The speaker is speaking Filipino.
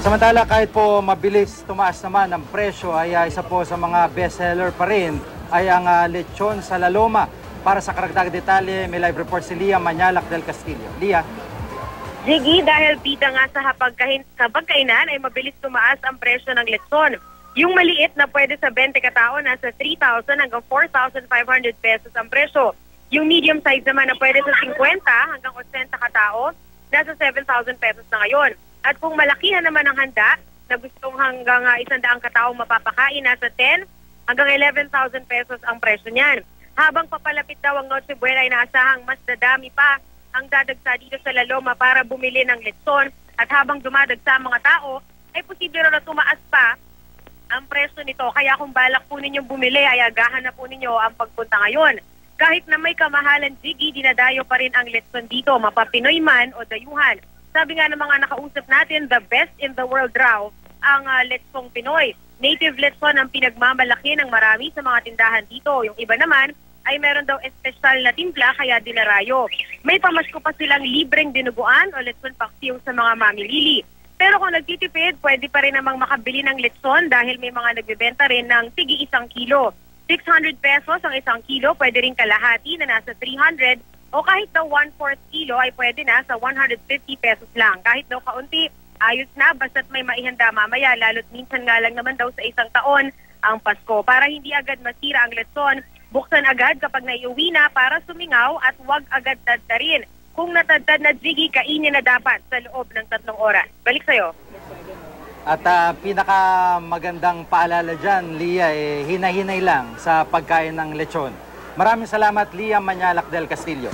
Samantala, kahit po mabilis tumaas naman ang presyo, ay isa po sa mga bestseller pa rin ay ang lechon sa La Loma. Para sa karagdag detalye, may live report si Lia Manyalak del Castillo. Lia? Jiggy, dahil bida nga sa pagkainan ay mabilis tumaas ang presyo ng lechon. Yung maliit na pwede sa 20 katao, nasa 3,000 hanggang 4,500 pesos ang presyo. Yung medium size naman na pwede sa 50 hanggang 80 katao, nasa 7,000 pesos na ngayon. At kung malakihan naman ang handa, na gustong hanggang 100 katao mapapakain, nasa 10 hanggang 11,000 pesos ang presyo niyan. Habang papalapit daw ang Noche Buena ay naasahang mas dadami pa ang dadagsa dito sa La Loma para bumili ng lechon. At habang dumadagsa ang mga tao, ay posible rin na tumaas pa ang presyo nito. Kaya kung balak po ninyong bumili, ay agahan na po ninyo ang pagpunta ngayon. Kahit na may kamahalan, Jiggy, dinadayo pa rin ang lechon dito, mapapinoy man o dayuhan. Sabi nga ng mga nakausap natin, the best in the world raw ang lechong Pinoy. Native lechon ang pinagmamalaki ng marami sa mga tindahan dito. Yung iba naman ay meron daw espesyal na timpla kaya dinarayo. May pamasko pa silang libreng dinuguan o lechon paksiw sa mga mamimili. Pero kung nagtitipid, pwede pa rin namang makabili ng lechon dahil may mga nagbebenta rin ng tigi 1 kilo. 600 pesos ang 1 kilo, pwede rin kalahati na nasa 300 o kahit daw 1/4 kilo ay pwede na sa 150 pesos lang. Kahit daw kaunti, ayos na basta't may maihanda mamaya, lalo't minsan nga lang naman daw sa isang taon ang Pasko. Para hindi agad masira ang lechon, buksan agad kapag naiuwi na para sumingaw at huwag agad tadtarin. Kung natadtad na, Jiggy, kainin na dapat sa loob ng 3 oras. Balik sa'yo. At pinakamagandang paalala dyan, Lia, hinay-hinay lang sa pagkain ng lechon. Maraming salamat, Lia Manyalak del Castillo.